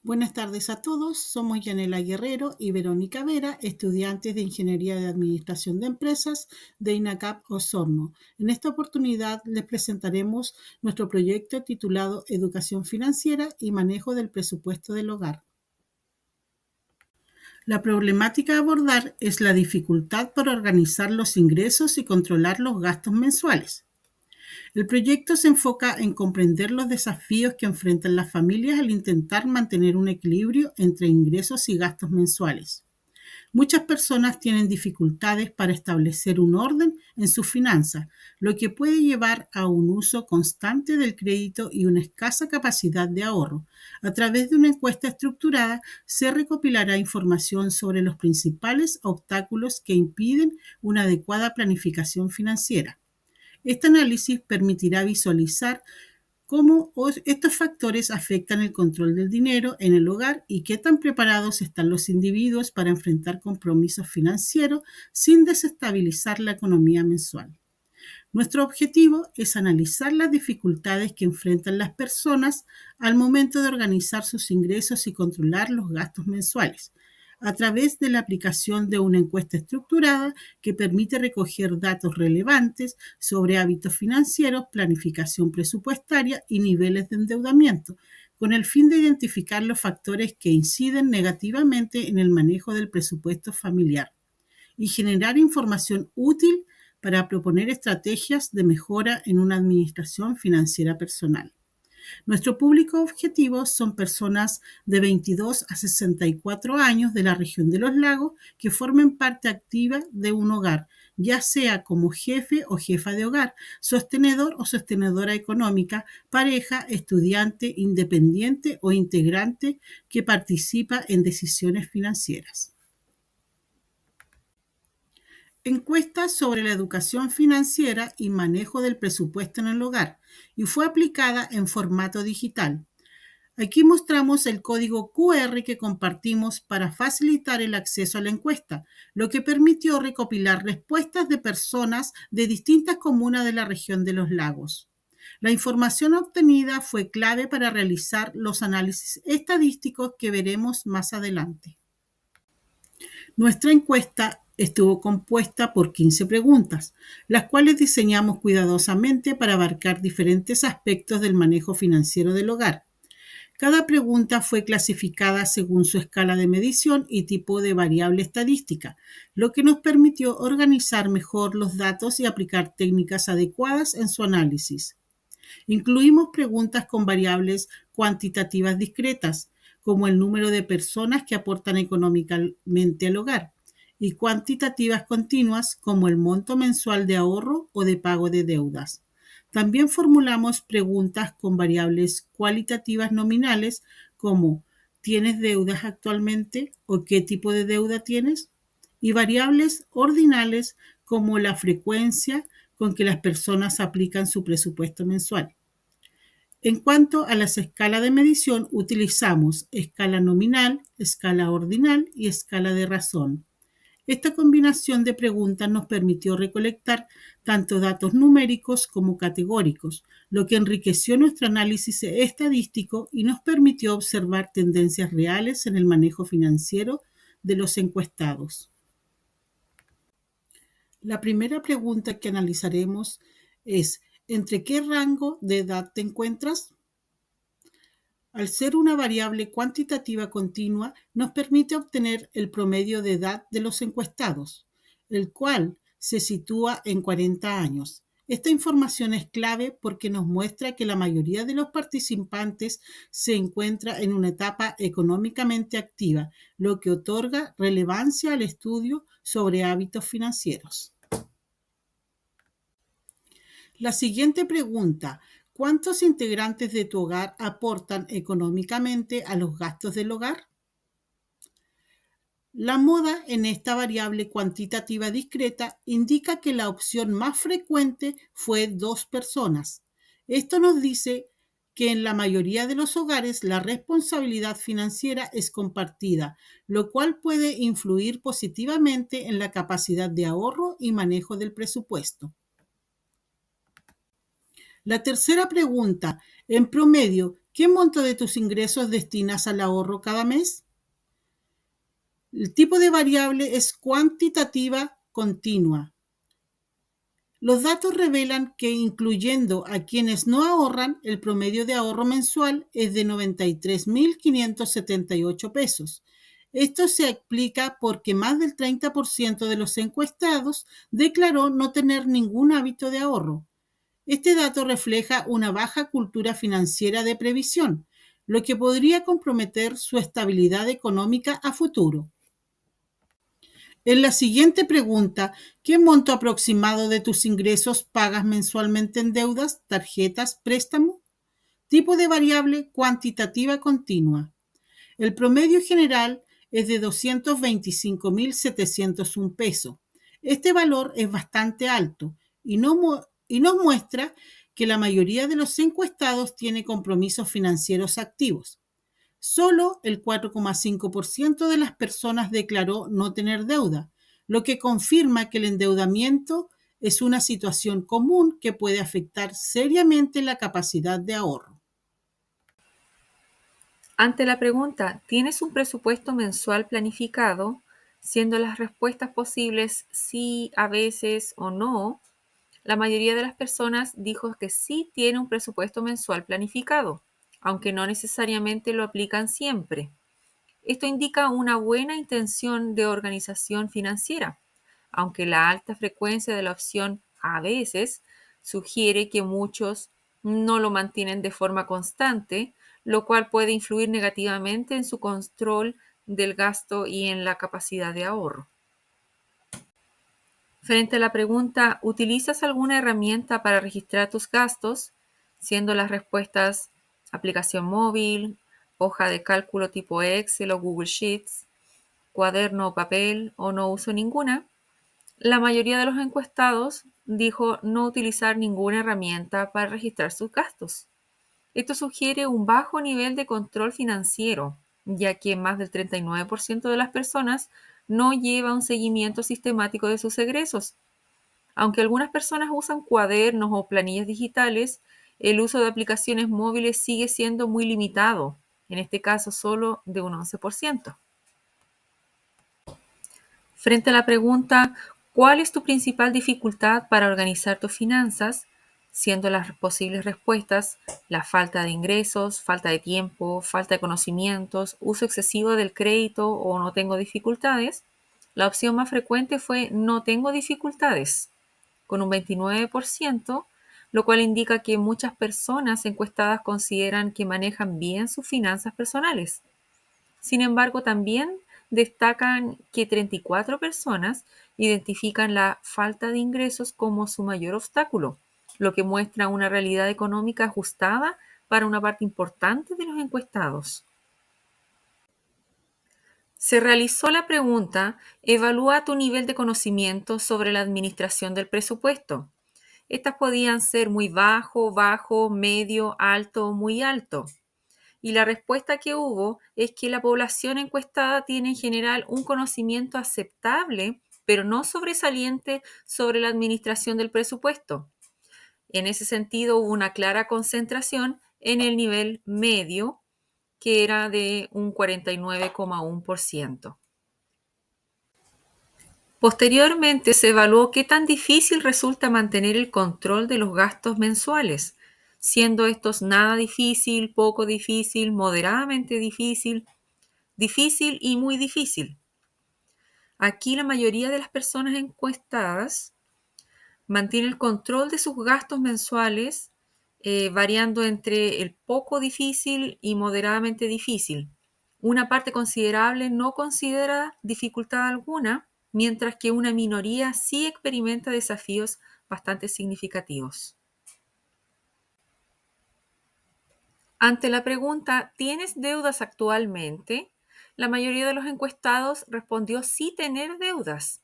Buenas tardes a todos, somos Yanela Guerrero y Verónica Vera, estudiantes de Ingeniería de Administración de Empresas de INACAP Osorno. En esta oportunidad les presentaremos nuestro proyecto titulado Educación Financiera y Manejo del Presupuesto del Hogar. La problemática a abordar es la dificultad para organizar los ingresos y controlar los gastos mensuales. El proyecto se enfoca en comprender los desafíos que enfrentan las familias al intentar mantener un equilibrio entre ingresos y gastos mensuales. Muchas personas tienen dificultades para establecer un orden en sus finanzas, lo que puede llevar a un uso constante del crédito y una escasa capacidad de ahorro. A través de una encuesta estructurada se recopilará información sobre los principales obstáculos que impiden una adecuada planificación financiera. Este análisis permitirá visualizar cómo estos factores afectan el control del dinero en el hogar y qué tan preparados están los individuos para enfrentar compromisos financieros sin desestabilizar la economía mensual. Nuestro objetivo es analizar las dificultades que enfrentan las personas al momento de organizar sus ingresos y controlar los gastos mensuales, a través de la aplicación de una encuesta estructurada que permite recoger datos relevantes sobre hábitos financieros, planificación presupuestaria y niveles de endeudamiento, con el fin de identificar los factores que inciden negativamente en el manejo del presupuesto familiar y generar información útil para proponer estrategias de mejora en una administración financiera personal. Nuestro público objetivo son personas de 22 a 64 años de la región de los lagos que formen parte activa de un hogar, ya sea como jefe o jefa de hogar, sostenedor o sostenedora económica, pareja, estudiante, independiente o integrante que participa en decisiones financieras. Encuesta sobre la educación financiera y manejo del presupuesto en el hogar y fue aplicada en formato digital. Aquí mostramos el código QR que compartimos para facilitar el acceso a la encuesta, lo que permitió recopilar respuestas de personas de distintas comunas de la región de los lagos. La información obtenida fue clave para realizar los análisis estadísticos que veremos más adelante. Nuestra encuesta estuvo compuesta por 15 preguntas, las cuales diseñamos cuidadosamente para abarcar diferentes aspectos del manejo financiero del hogar. Cada pregunta fue clasificada según su escala de medición y tipo de variable estadística, lo que nos permitió organizar mejor los datos y aplicar técnicas adecuadas en su análisis. Incluimos preguntas con variables cuantitativas discretas, como el número de personas que aportan económicamente al hogar, y cuantitativas continuas, como el monto mensual de ahorro o de pago de deudas. También formulamos preguntas con variables cualitativas nominales, como ¿tienes deudas actualmente o qué tipo de deuda tienes? Y variables ordinales como la frecuencia con que las personas aplican su presupuesto mensual. En cuanto a las escalas de medición, utilizamos escala nominal, escala ordinal y escala de razón. Esta combinación de preguntas nos permitió recolectar tanto datos numéricos como categóricos, lo que enriqueció nuestro análisis estadístico y nos permitió observar tendencias reales en el manejo financiero de los encuestados. La primera pregunta que analizaremos es: ¿entre qué rango de edad te encuentras? Al ser una variable cuantitativa continua, nos permite obtener el promedio de edad de los encuestados, el cual se sitúa en 40 años. Esta información es clave porque nos muestra que la mayoría de los participantes se encuentra en una etapa económicamente activa, lo que otorga relevancia al estudio sobre hábitos financieros. La siguiente pregunta: ¿cuántos integrantes de tu hogar aportan económicamente a los gastos del hogar? La moda en esta variable cuantitativa discreta indica que la opción más frecuente fue 2 personas. Esto nos dice que en la mayoría de los hogares la responsabilidad financiera es compartida, lo cual puede influir positivamente en la capacidad de ahorro y manejo del presupuesto. La tercera pregunta: en promedio, ¿Qué monto de tus ingresos destinas al ahorro cada mes? El tipo de variable es cuantitativa continua. Los datos revelan que, incluyendo a quienes no ahorran, el promedio de ahorro mensual es de 93.578 pesos. Esto se explica porque más del 30% de los encuestados declaró no tener ningún hábito de ahorro. Este dato refleja una baja cultura financiera de previsión, lo que podría comprometer su estabilidad económica a futuro. En la siguiente pregunta, ¿qué monto aproximado de tus ingresos pagas mensualmente en deudas, tarjetas, préstamo? Tipo de variable cuantitativa continua. El promedio general es de 225.701 pesos. Este valor es bastante alto y nos muestra que la mayoría de los encuestados tiene compromisos financieros activos. Solo el 4,5% de las personas declaró no tener deuda, lo que confirma que el endeudamiento es una situación común que puede afectar seriamente la capacidad de ahorro. Ante la pregunta, ¿tienes un presupuesto mensual planificado? Siendo las respuestas posibles sí, a veces o no, la mayoría de las personas dijo que sí tiene un presupuesto mensual planificado, aunque no necesariamente lo aplican siempre. Esto indica una buena intención de organización financiera, aunque la alta frecuencia de la opción a veces sugiere que muchos no lo mantienen de forma constante, lo cual puede influir negativamente en su control del gasto y en la capacidad de ahorro. Frente a la pregunta, ¿utilizas alguna herramienta para registrar tus gastos? Siendo las respuestas aplicación móvil, hoja de cálculo tipo Excel o Google Sheets, cuaderno o papel o no uso ninguna, la mayoría de los encuestados dijo no utilizar ninguna herramienta para registrar sus gastos. Esto sugiere un bajo nivel de control financiero, ya que más del 39% de las personas no lleva un seguimiento sistemático de sus egresos. Aunque algunas personas usan cuadernos o planillas digitales, el uso de aplicaciones móviles sigue siendo muy limitado, en este caso solo de un 11%. Frente a la pregunta, ¿cuál es tu principal dificultad para organizar tus finanzas? Siendo las posibles respuestas la falta de ingresos, falta de tiempo, falta de conocimientos, uso excesivo del crédito o no tengo dificultades, la opción más frecuente fue no tengo dificultades, con un 29%, lo cual indica que muchas personas encuestadas consideran que manejan bien sus finanzas personales. Sin embargo, también destacan que 34 personas identifican la falta de ingresos como su mayor obstáculo, lo que muestra una realidad económica ajustada para una parte importante de los encuestados. Se realizó la pregunta, evalúa tu nivel de conocimiento sobre la administración del presupuesto. Estas podían ser muy bajo, bajo, medio, alto o muy alto. Y la respuesta que hubo es que la población encuestada tiene en general un conocimiento aceptable, pero no sobresaliente sobre la administración del presupuesto. En ese sentido, hubo una clara concentración en el nivel medio, que era de un 49,1%. Posteriormente, se evaluó qué tan difícil resulta mantener el control de los gastos mensuales, siendo estos nada difícil, poco difícil, moderadamente difícil, difícil y muy difícil. Aquí la mayoría de las personas encuestadas mantiene el control de sus gastos mensuales, variando entre el poco difícil y moderadamente difícil. Una parte considerable no considera dificultad alguna, mientras que una minoría sí experimenta desafíos bastante significativos. Ante la pregunta, ¿tienes deudas actualmente? La mayoría de los encuestados respondió sí tener deudas,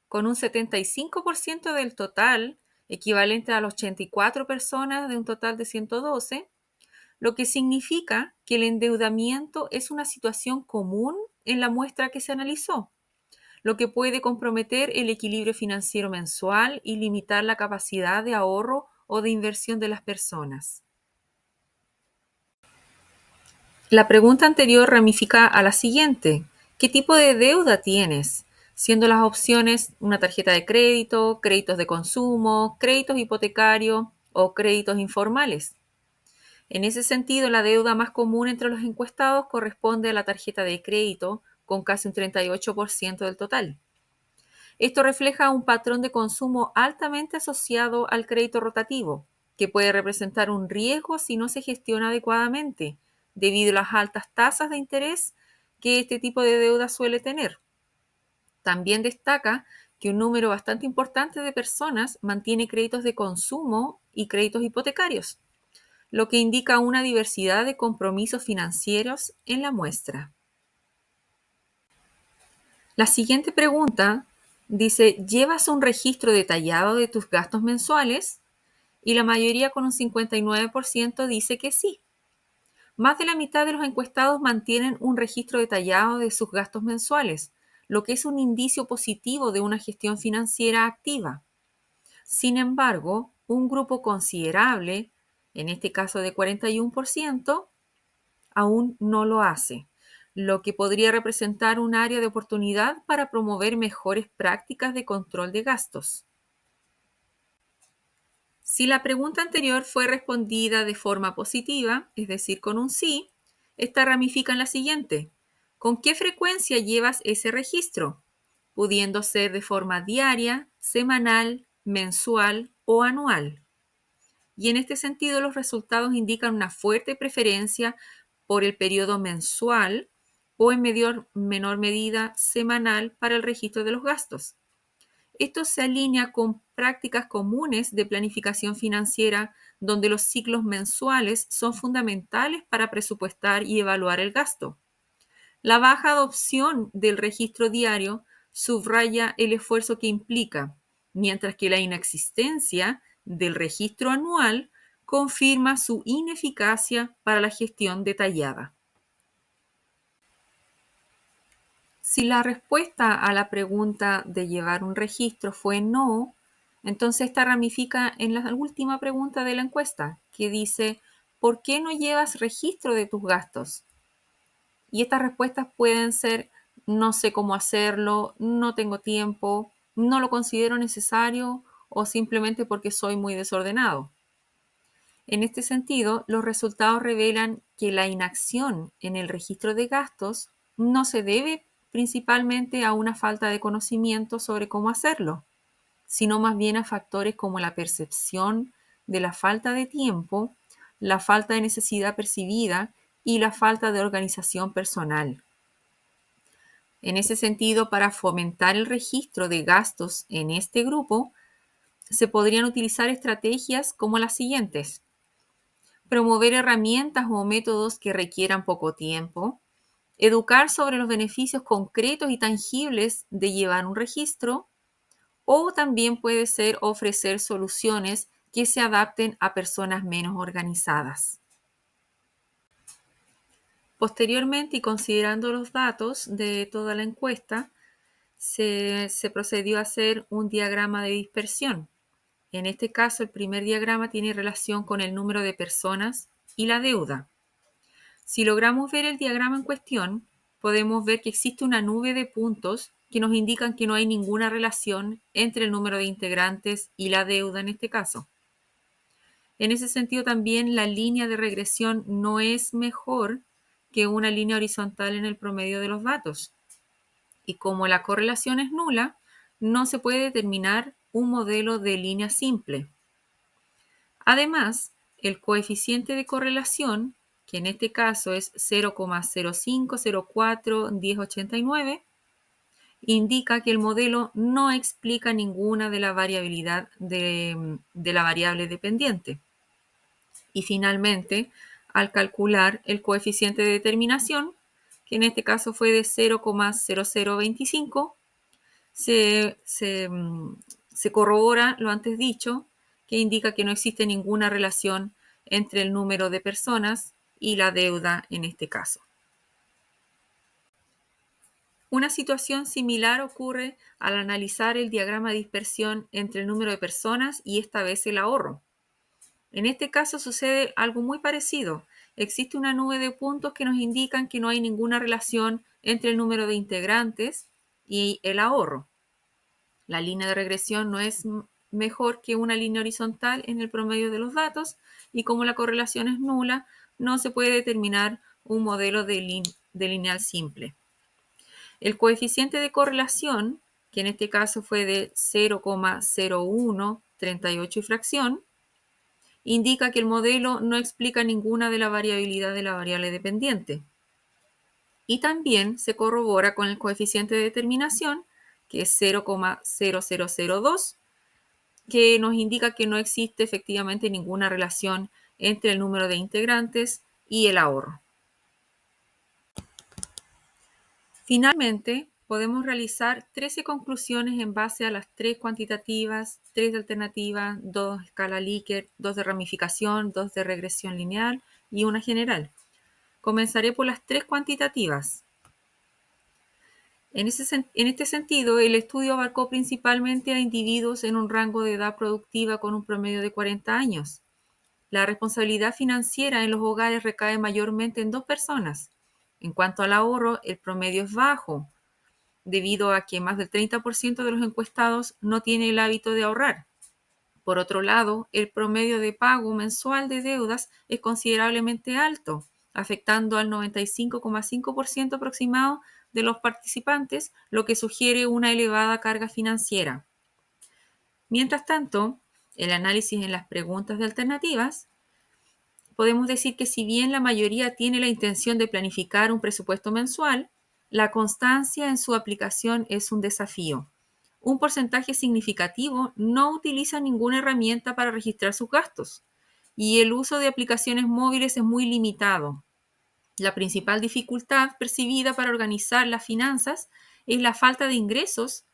con un 75% del total, equivalente a las 84 personas de un total de 112, lo que significa que el endeudamiento es una situación común en la muestra que se analizó, lo que puede comprometer el equilibrio financiero mensual y limitar la capacidad de ahorro o de inversión de las personas. La pregunta anterior ramifica a la siguiente. ¿Qué tipo de deuda tienes? Siendo las opciones una tarjeta de crédito, créditos de consumo, créditos hipotecarios o créditos informales. En ese sentido, la deuda más común entre los encuestados corresponde a la tarjeta de crédito, con casi un 38% del total. Esto refleja un patrón de consumo altamente asociado al crédito rotativo, que puede representar un riesgo si no se gestiona adecuadamente, debido a las altas tasas de interés que este tipo de deuda suele tener. También destaca que un número bastante importante de personas mantiene créditos de consumo y créditos hipotecarios, lo que indica una diversidad de compromisos financieros en la muestra. La siguiente pregunta dice, ¿llevas un registro detallado de tus gastos mensuales? Y la mayoría con un 59% dice que sí. Más de la mitad de los encuestados mantienen un registro detallado de sus gastos mensuales, lo que es un indicio positivo de una gestión financiera activa. Sin embargo, un grupo considerable, en este caso de 41%, aún no lo hace, lo que podría representar un área de oportunidad para promover mejores prácticas de control de gastos. Si la pregunta anterior fue respondida de forma positiva, es decir, con un sí, esta ramifica en la siguiente. ¿Con qué frecuencia llevas ese registro? Pudiendo ser de forma diaria, semanal, mensual o anual. Y en este sentido, los resultados indican una fuerte preferencia por el periodo mensual o en menor medida semanal para el registro de los gastos. Esto se alinea con prácticas comunes de planificación financiera, donde los ciclos mensuales son fundamentales para presupuestar y evaluar el gasto. La baja adopción del registro diario subraya el esfuerzo que implica, mientras que la inexistencia del registro anual confirma su ineficacia para la gestión detallada. Si la respuesta a la pregunta de llevar un registro fue no, entonces esta ramifica en la última pregunta de la encuesta, que dice, ¿por qué no llevas registro de tus gastos? Y estas respuestas pueden ser, no sé cómo hacerlo, no tengo tiempo, no lo considero necesario o simplemente porque soy muy desordenado. En este sentido, los resultados revelan que la inacción en el registro de gastos no se debe principalmente a una falta de conocimiento sobre cómo hacerlo, sino más bien a factores como la percepción de la falta de tiempo, la falta de necesidad percibida y la falta de organización personal. En ese sentido, para fomentar el registro de gastos en este grupo, se podrían utilizar estrategias como las siguientes: promover herramientas o métodos que requieran poco tiempo, educar sobre los beneficios concretos y tangibles de llevar un registro, o también puede ser ofrecer soluciones que se adapten a personas menos organizadas. Posteriormente, y considerando los datos de toda la encuesta, se procedió a hacer un diagrama de dispersión. En este caso, el primer diagrama tiene relación con el número de personas y la deuda. Si logramos ver el diagrama en cuestión, podemos ver que existe una nube de puntos que nos indican que no hay ninguna relación entre el número de integrantes y la deuda en este caso. En ese sentido, también la línea de regresión no es mejor que una línea horizontal en el promedio de los datos. Y como la correlación es nula, no se puede determinar un modelo de línea simple. Además, el coeficiente de correlación, que en este caso es 0,05041089, indica que el modelo no explica ninguna de la variabilidad de la variable dependiente. Y finalmente, al calcular el coeficiente de determinación, que en este caso fue de 0,0025, se corrobora lo antes dicho, que indica que no existe ninguna relación entre el número de personas y la deuda en este caso. Una situación similar ocurre al analizar el diagrama de dispersión entre el número de personas y esta vez el ahorro. En este caso sucede algo muy parecido, existe una nube de puntos que nos indican que no hay ninguna relación entre el número de integrantes y el ahorro. La línea de regresión no es mejor que una línea horizontal en el promedio de los datos, y como la correlación es nula, no se puede determinar un modelo de lineal simple. El coeficiente de correlación, que en este caso fue de 0,0138 y fracción, indica que el modelo no explica ninguna de la variabilidad de la variable dependiente. Y también se corrobora con el coeficiente de determinación, que es 0,0002, que nos indica que no existe efectivamente ninguna relación entre el número de integrantes y el ahorro. Finalmente, podemos realizar 13 conclusiones en base a las 3 cuantitativas, 3 de alternativa, 2 escala Likert, 2 de ramificación, 2 de regresión lineal y una general. Comenzaré por las 3 cuantitativas. En este sentido, el estudio abarcó principalmente a individuos en un rango de edad productiva con un promedio de 40 años. La responsabilidad financiera en los hogares recae mayormente en 2 personas. En cuanto al ahorro, el promedio es bajo, debido a que más del 30% de los encuestados no tiene el hábito de ahorrar. Por otro lado, el promedio de pago mensual de deudas es considerablemente alto, afectando al 95,5% aproximado de los participantes, lo que sugiere una elevada carga financiera. Mientras tanto, el análisis en las preguntas de alternativas, podemos decir que si bien la mayoría tiene la intención de planificar un presupuesto mensual, la constancia en su aplicación es un desafío. Un porcentaje significativo no utiliza ninguna herramienta para registrar sus gastos y el uso de aplicaciones móviles es muy limitado. La principal dificultad percibida para organizar las finanzas es la falta de ingresos,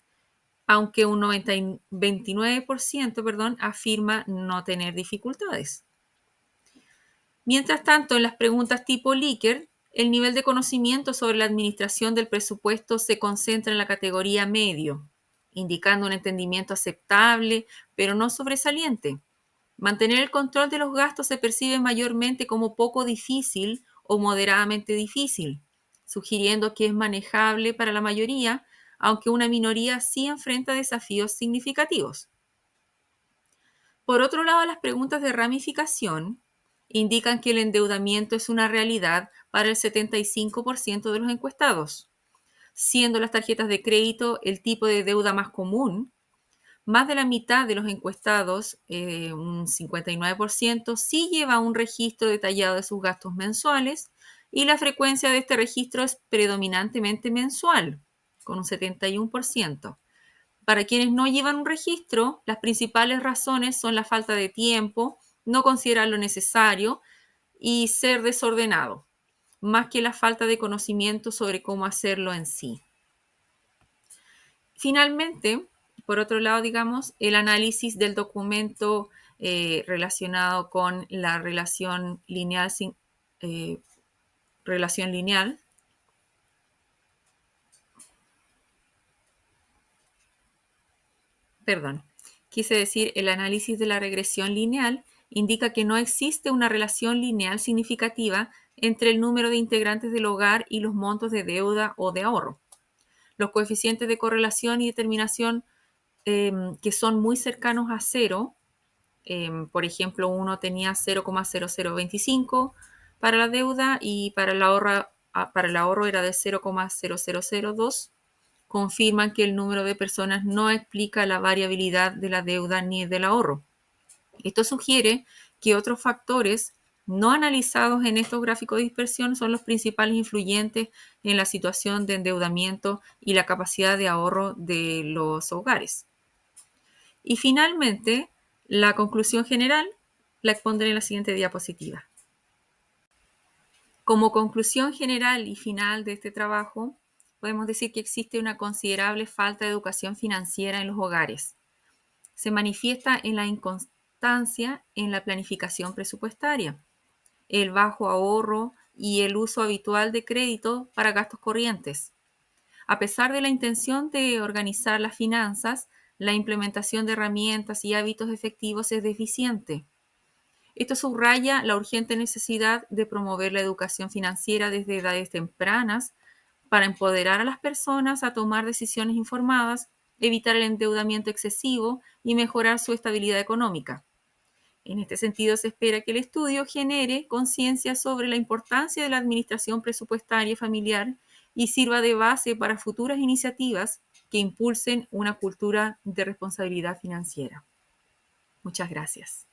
aunque un 29% afirma no tener dificultades. Mientras tanto, en las preguntas tipo Likert, el nivel de conocimiento sobre la administración del presupuesto se concentra en la categoría medio, indicando un entendimiento aceptable, pero no sobresaliente. Mantener el control de los gastos se percibe mayormente como poco difícil o moderadamente difícil, sugiriendo que es manejable para la mayoría, aunque una minoría sí enfrenta desafíos significativos. Por otro lado, las preguntas de ramificación indican que el endeudamiento es una realidad para el 75% de los encuestados, siendo las tarjetas de crédito el tipo de deuda más común. Más de la mitad de los encuestados, un 59%, sí lleva un registro detallado de sus gastos mensuales y la frecuencia de este registro es predominantemente mensual, con un 71%. Para quienes no llevan un registro, las principales razones son la falta de tiempo, no considerar lo necesario y ser desordenado, más que la falta de conocimiento sobre cómo hacerlo en sí. Finalmente, por otro lado, digamos, el análisis del documento relacionado con la relación lineal, relación lineal. Perdón, quise decir, el análisis de la regresión lineal indica que no existe una relación lineal significativa entre el número de integrantes del hogar y los montos de deuda o de ahorro. Los coeficientes de correlación y determinación que son muy cercanos a cero, por ejemplo, uno tenía 0,0025 para la deuda y para el ahorro era de 0,0002, confirman que el número de personas no explica la variabilidad de la deuda ni del ahorro. Esto sugiere que otros factores no analizados en estos gráficos de dispersión son los principales influyentes en la situación de endeudamiento y la capacidad de ahorro de los hogares. Y finalmente, la conclusión general la expondré en la siguiente diapositiva. Como conclusión general y final de este trabajo, podemos decir que existe una considerable falta de educación financiera en los hogares. Se manifiesta en la inconstancia en la planificación presupuestaria, el bajo ahorro y el uso habitual de crédito para gastos corrientes. A pesar de la intención de organizar las finanzas, la implementación de herramientas y hábitos efectivos es deficiente. Esto subraya la urgente necesidad de promover la educación financiera desde edades tempranas para empoderar a las personas a tomar decisiones informadas, evitar el endeudamiento excesivo y mejorar su estabilidad económica. En este sentido, se espera que el estudio genere conciencia sobre la importancia de la administración presupuestaria familiar y sirva de base para futuras iniciativas que impulsen una cultura de responsabilidad financiera. Muchas gracias.